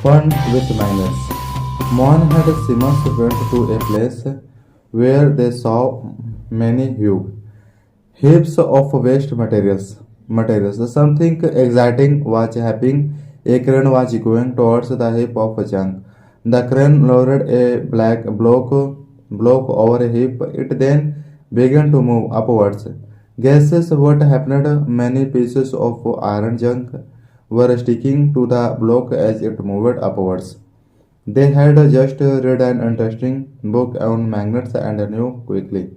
Fun with magnets. Mohan and Simmons went to a place where they saw many heaps of waste materials. Something exciting was happening. A crane was going towards the heap of junk. The crane lowered a black block over a heap. It then began to move upwards. Guesses what happened? Many pieces of iron junk were sticking to the block as it moved upwards. They had just read an interesting book on magnets and knew quickly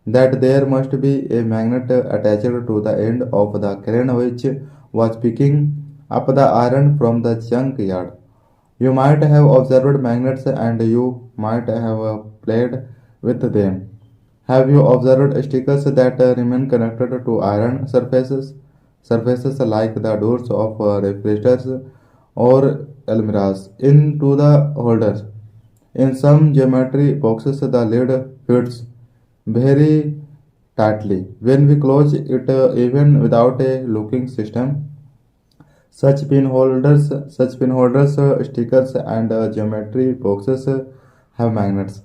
that there must be a magnet attached to the end of the crane which was picking up the iron from the junk yard. You might have observed magnets and you might have played with them. Have you observed stickers that remain connected to iron surfaces? Surfaces like the doors of refrigerators or almirahs into the holders. In some geometry boxes, the lid fits very tightly. When we close it, even without a locking system, such pin holders, stickers, and geometry boxes have magnets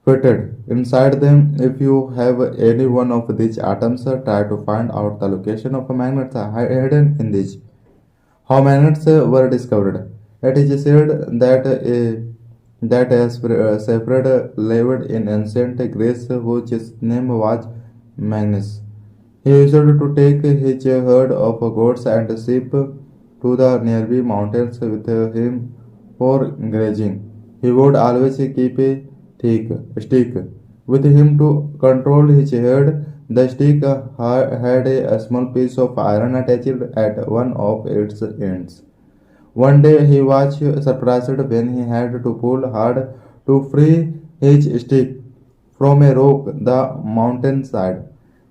fitted inside them. If you have any one of these atoms, try to find out the location of magnets hidden in these. How magnets were discovered? It is said that a shepherd lived in ancient Greece whose name was Magnus. He used to take his herd of goats and sheep to the nearby mountains with him for grazing. He would always keep a thick stick with him to control his herd. The stick had a small piece of iron attached at one of its ends. One day he was surprised when he had to pull hard to free his stick from a rock the mountainside.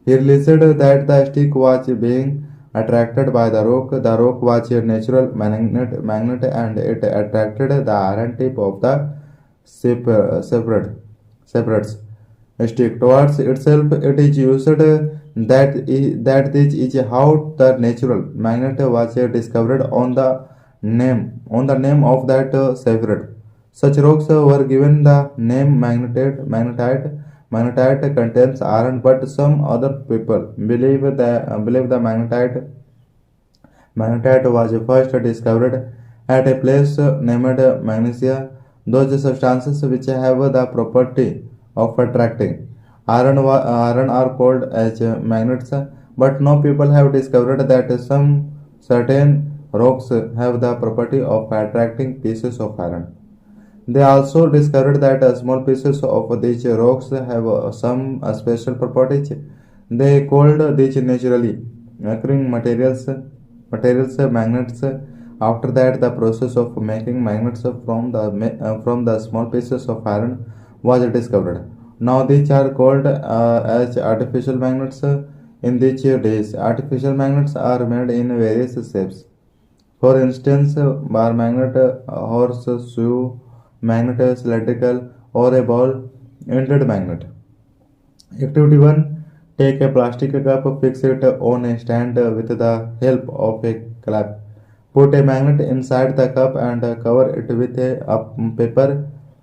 He realized that the stick was being attracted by the rock. The rock was a natural magnet and it attracted the iron tip of the separates stick towards itself. It is used that this is how the natural magnet was discovered on the name of that separate. Such rocks were given the name magnetite. Magnetite contains iron, but some other people believe the magnetite was first discovered at a place named Magnesia. Those substances which have the property of attracting iron are called as magnets, but no people have discovered that some certain rocks have the property of attracting pieces of iron. They also discovered that small pieces of these rocks have some special properties. They called these naturally occurring materials magnets. After that, the process of making magnets from the small pieces of iron was discovered. Now these are called as artificial magnets. In these days, artificial magnets are made in various shapes. For instance, bar magnet, horseshoe magnet, cylindrical, or a ball-ended magnet. Activity 1. Take a plastic cup, fix it on a stand with the help of a clamp. Put a magnet inside the cup and cover it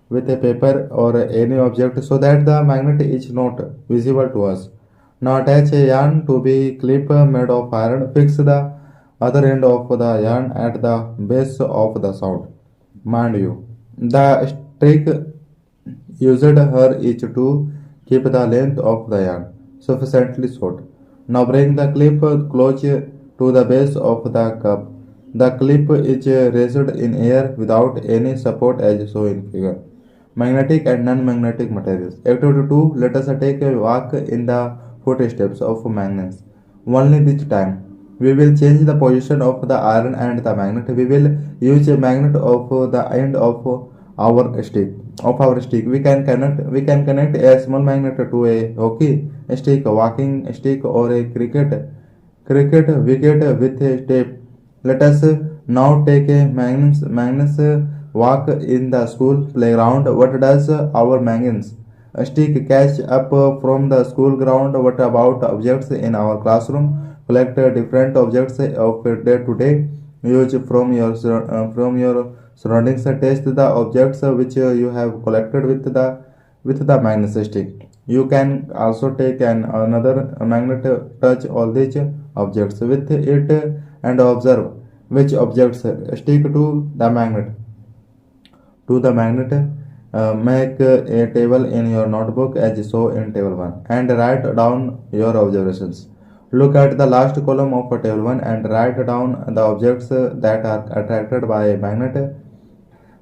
with a paper or any object so that the magnet is not visible to us. Now attach a yarn to be clip made of iron. Fix the other end of the yarn at the base of the sound. Mind you, the trick used here is to keep the length of the yarn sufficiently short. Now bring the clip close to the base of the cup. The clip is raised in air without any support as shown in figure. Magnetic and non-magnetic materials. Activity 2. Let us take a walk in the footsteps of magnets. Only this time we will change the position of the iron and the magnet. We will use a magnet of the end of our stick. We can connect a small magnet to a hockey stick, a walking stick, or a cricket wicket with a tape. Let us now take a Magnus walk in the school playground. What does our Magnus stick catch up from the school ground? What about objects in our classroom? Collect different objects of day to day. use from your surroundings. Test the objects which you have collected with the magnet stick. You can also take another magnet, touch all these objects with it, and observe which objects stick to the magnet. Make a table in your notebook as shown in table 1 and write down your observations. Look at the last column of table 1 and write down the objects that are attracted by a magnet.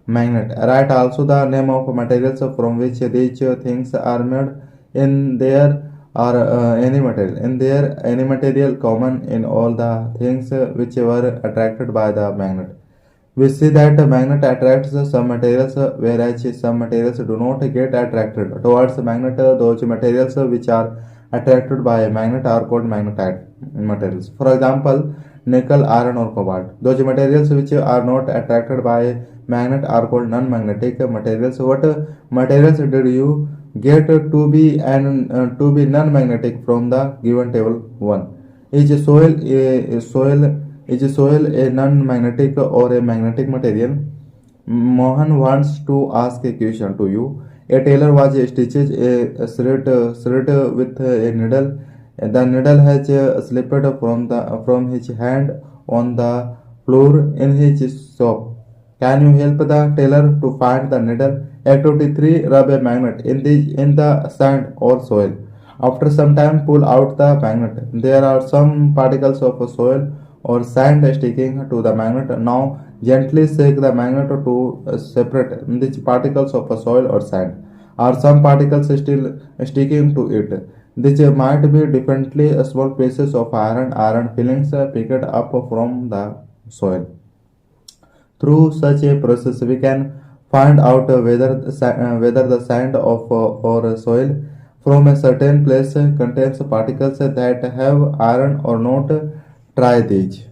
Write also the name of materials from which these things are made. In there are any material common in all the things which were attracted by the magnet. We see that a magnet attracts some materials, whereas some materials do not get attracted towards a magnet. Those materials which are attracted by a magnet are called magnetite materials. For example, nickel, iron, or cobalt. Those materials which are not attracted by a magnet are called non-magnetic materials. What materials did you get to be non-magnetic from the given table 1? Is soil a non-magnetic or a magnetic material? Mohan wants to ask a question to you. A tailor was stitches a thread with a needle. The needle has slipped from his hand on the floor in his shop. Can you help the tailor to find the needle? Activity 3. Rub a magnet in the sand or soil. After some time, pull out the magnet. There are some particles of soil or sand sticking to the magnet. Now, gently shake the magnet to separate these particles of soil or sand. Are some particles still sticking to it? These might be differently small pieces of iron fillings picked up from the soil. Through such a process, we can find out whether the sand or soil from a certain place contains particles that have iron or not. Try these.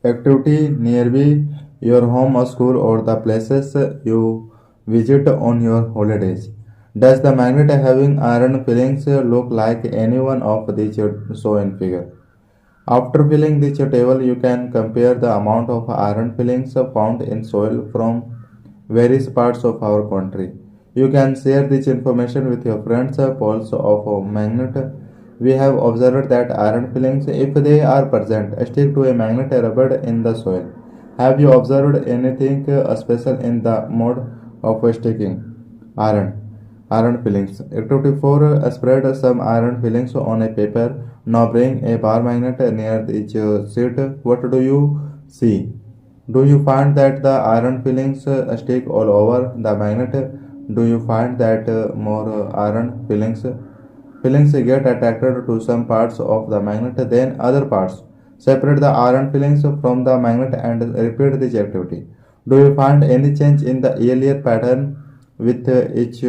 Activity nearby your home or school or the places you visit on your holidays. Does the magnet having iron fillings look like any one of these shown in figure? After filling this table, you can compare the amount of iron fillings found in soil from various parts of our country. You can share this information with your friends. Poles of a magnet. We have observed that iron fillings, if they are present, stick to a magnet rubbed in the soil. Have you observed anything special in the mode of sticking iron fillings? Activity 4. Spread some iron fillings on a paper. Now bring a bar magnet near each sheet. What do you see? Do you find that the iron fillings stick all over the magnet? Do you find that more iron fillings get attracted to some parts of the magnet than other parts? Separate the iron fillings from the magnet and repeat this activity. Do you find any change in the earlier pattern with which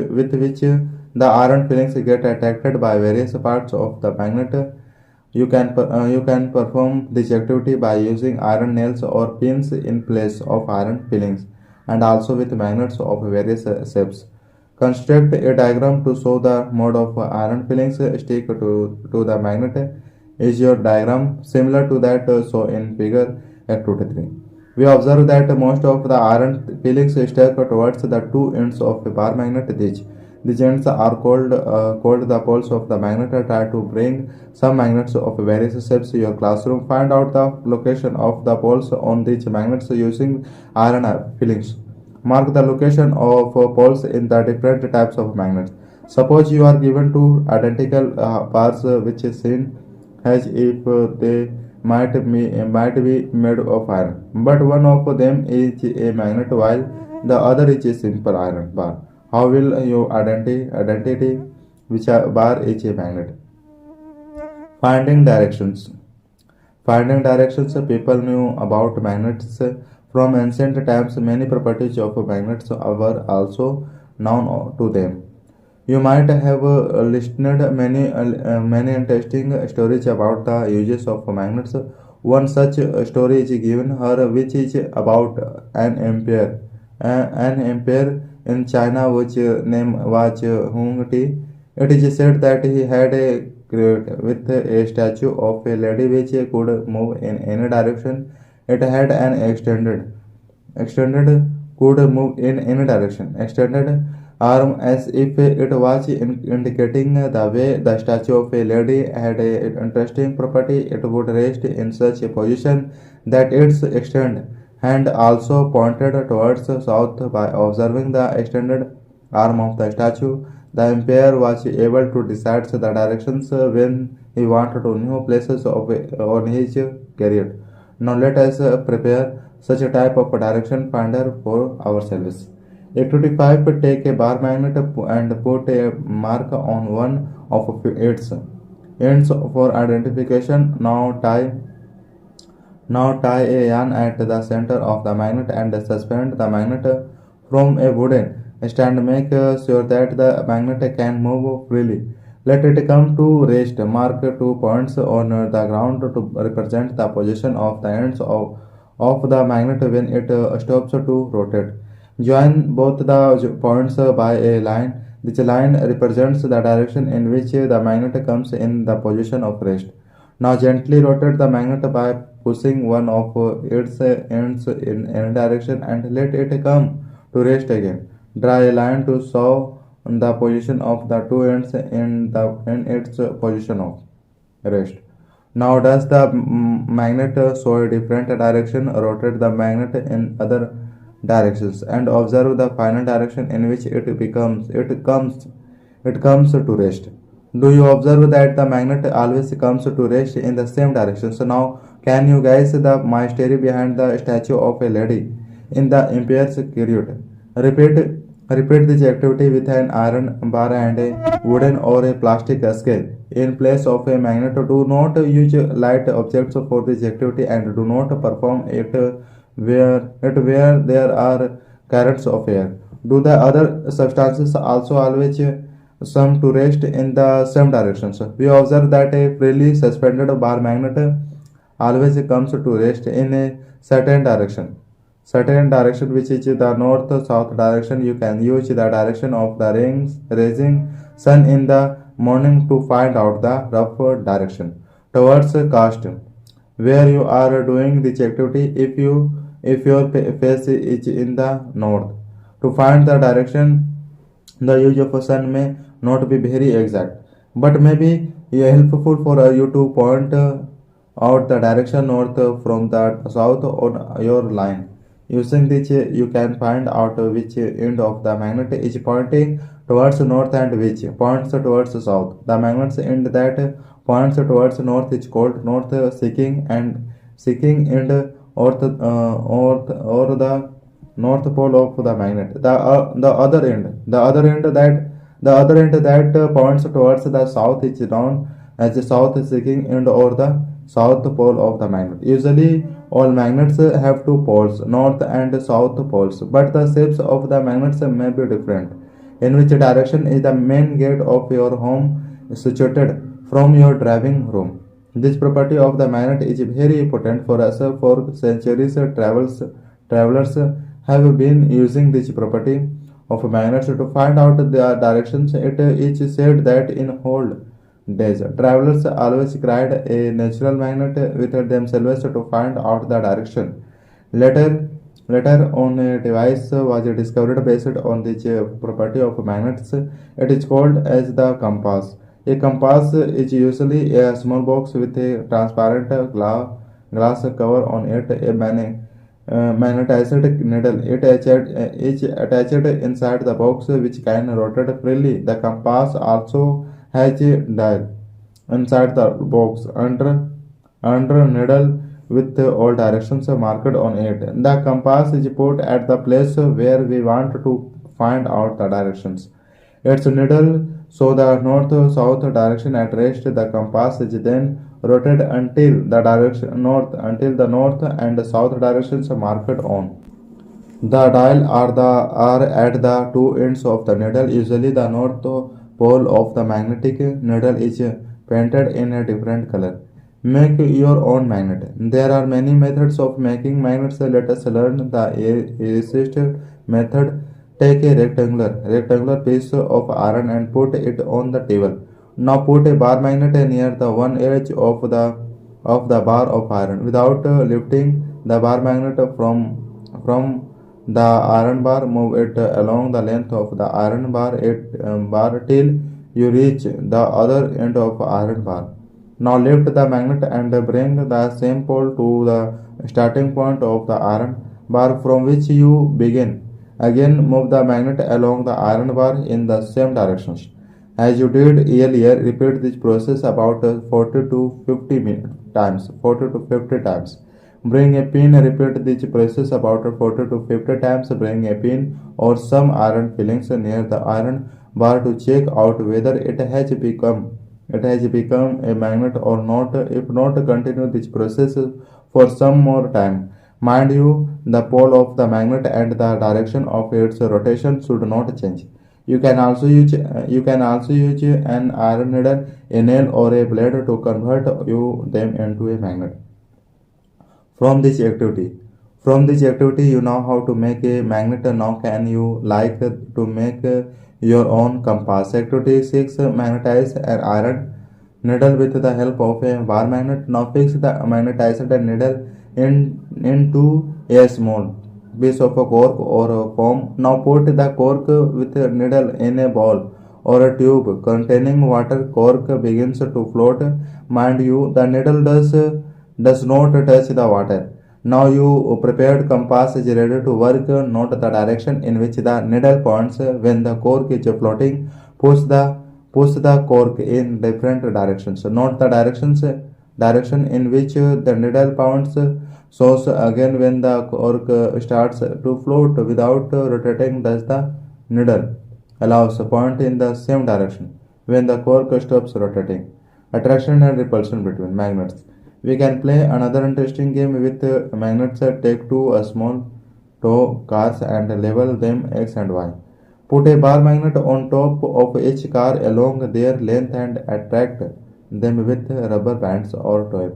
the iron fillings get attracted by various parts of the magnet? You can perform this activity by using iron nails or pins in place of iron fillings, and also with magnets of various shapes. Construct a diagram to show the mode of iron fillings stick to the magnet. Is your diagram similar to that shown in figure activity 3? We observe that most of the iron fillings stick towards the two ends of a bar magnet. These ends are called the poles of the magnet. Try to bring some magnets of various shapes to your classroom. Find out the location of the poles on these magnets using iron fillings. Mark the location of poles in the different types of magnets. Suppose you are given two identical bars which is seen as if they might be made of iron, but one of them is a magnet while the other is a simple iron bar. How will you identity which bar is a magnet? Finding directions. Finding directions. People knew about magnets from ancient times. Many properties of magnets were also known to them. You might have listened many interesting stories about the uses of magnets. One such story is given here, which is about an emperor in China, which name was Hung Ti. It is said that he had a great with a statue of a lady which could move in any direction. It had an extended could move in any direction. Extended arm as if it was indicating the way. The statue of a lady had an interesting property. It would rest in such a position that its extended hand also pointed towards south. By observing the extended arm of the statue, the emperor was able to decide the directions when he wanted to new places on his career. Now let us prepare such a type of direction finder for ourselves. Activity 5. Take a bar magnet and put a mark on one of its ends for identification. Now tie a yarn at the center of the magnet and suspend the magnet from a wooden stand. Make sure that the magnet can move freely. Let it come to rest. Mark 2 points on the ground to represent the position of the ends of the magnet when it stops to rotate. Join both the points by a line. This line represents the direction in which the magnet comes in the position of rest. Now gently rotate the magnet by pushing one of its ends in any direction and let it come to rest again. Draw a line to show the position of the two ends in its position of rest. Now does the magnet show a different direction? Rotate the magnet in other directions and observe the final direction in which it comes to rest. Do you observe that the magnet always comes to rest in the same direction? So now can you guess the mystery behind the statue of a lady in the empire's period? Repeat this activity with an iron bar and a wooden or a plastic scale. In place of a magnet, do not use light objects for this activity and do not perform it where there are currents of air. Do the other substances also always some to rest in the same directions? We observe that a freely suspended bar magnet always comes to rest in a certain direction, which is the north-south direction. You can use the direction of the rising sun in the morning to find out the rough direction towards cast where you are doing this activity. If your face is in the north, to find the direction, the use of a sun may not be very exact, but may be helpful for you to point out the direction north from the south on your line. Using this, you can find out which end of the magnet is pointing towards north and which points towards south. The magnet's end that points towards north is called north seeking end or the north pole of the magnet. The other end that points towards the south is known as the south seeking end or the south pole of the magnet. Usually, all magnets have two poles, north and south poles, but the shapes of the magnets may be different. In which direction is the main gate of your home situated from your driving room? This property of the magnet is very important for us. For centuries, travelers have been using this property of magnets to find out their directions. It is said that in old days, travelers always carried a natural magnet with themselves to find out the direction. Later on, a device was discovered based on this property of magnets. It is called as the compass. A compass is usually a small box with a transparent glass cover on it. A magnetized needle is attached inside the box, which can rotate freely. The compass also has a dial inside the box under needle with all directions marked on it. The compass is put at the place where we want to find out the directions. Its needle shows the north-south direction at rest. The compass is then rotated until the north and south directions are marked on. The dial are at the two ends of the needle. Usually, the north pole of the magnetic needle is painted in a different color. Make your own magnet. There are many methods of making magnets. Let us learn the easiest method. Take a rectangular piece of iron and put it on the table. Now put a bar magnet near the one edge of the bar of iron. Without lifting the bar magnet from the iron bar. Move it along the length of the iron bar till you reach the other end of iron bar. Now lift the magnet and bring the same pole to the starting point of the iron bar from which you begin. Again, move the magnet along the iron bar in the same directions. As you did earlier, repeat this process about 40 to 50 times. 40 to 50 times. Bring a pin, repeat this process about 40 to 50 times. Bring a pin or some iron fillings near the iron bar to check out whether it has become a magnet or not. If not, continue this process for some more time. Mind you, the pole of the magnet and the direction of its rotation should not change. You can also use an iron needle, a nail, or a blade to convert them into a magnet. From this activity, you know how to make a magnet. Now, can you like to make your own compass? Activity 6: magnetize an iron needle with the help of a bar magnet. Now, fix the magnetized needle into a small piece of a cork or a foam. Now, put the cork with a needle in a bowl or a tube containing water. Cork begins to float. Mind you, the needle does not touch the water. Now you prepared compass is ready to work. Note the direction in which the needle points when the cork is floating. Push the cork in different directions. Note the direction in which the needle points. So again, when the cork starts to float without rotating, does the needle allows a point in the same direction when the cork stops rotating. Attraction and repulsion between magnets. We can play another interesting game with magnets. Take two small tow cars and label them X and Y. Put a bar magnet on top of each car along their length and attract them with rubber bands or tape.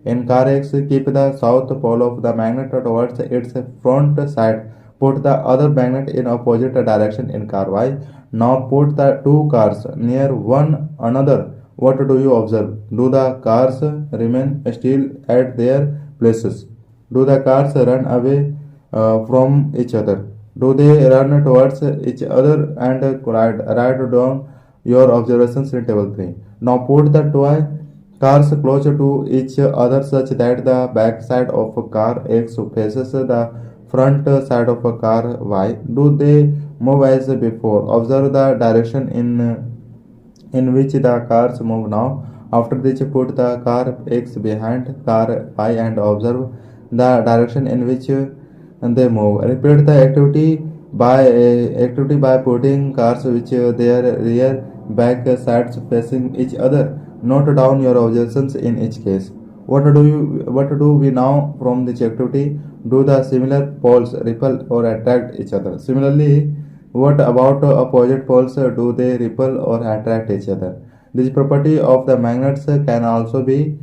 In car X, keep the south pole of the magnet towards its front side. Put the other magnet in opposite direction in car Y. Now put the two cars near one another. What do you observe? Do the cars remain still at their places? Do the cars run away from each other? Do they run towards each other? And write down your observations in table 3. Now put the toy cars closer to each other such that the back side of car X faces the front side of car Y. Do they move as before? Observe the direction in which the cars move now. After this, put the car X behind car Y and observe the direction in which they move. Repeat the activity by putting cars which their rear back sides facing each other. Note down your observations in each case. What do we now from this activity? Do the similar poles repel or attract each other? Similarly, what about opposite poles? Do they repel or attract each other? This property of the magnets can also be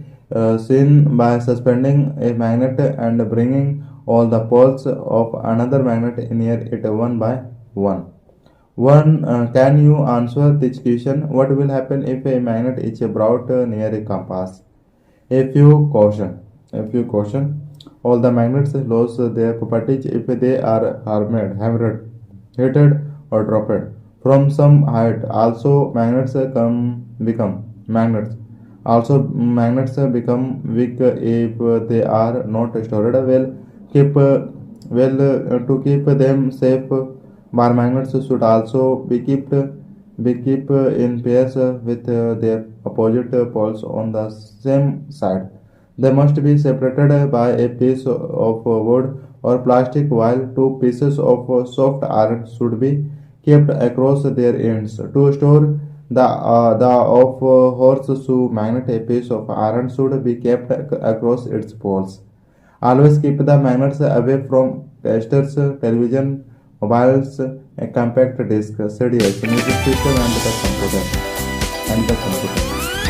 seen by suspending a magnet and bringing all the poles of another magnet near it one by one. Can you answer this question? What will happen if a magnet is brought near a compass? A few caution. All the magnets lose their properties if they are hammered, heated, or dropped from some height. Also, magnets become weak if they are not stored well. To keep them safe, bar magnets should also be kept in pairs with their opposite poles on the same side. They must be separated by a piece of wood or plastic, while two pieces of soft iron should be kept across their ends. To store the of horseshoe magnet, a piece of iron should be kept across its poles. Always keep the magnets away from casters, television, mobiles, a compact disc, CDs, music system, and the computer.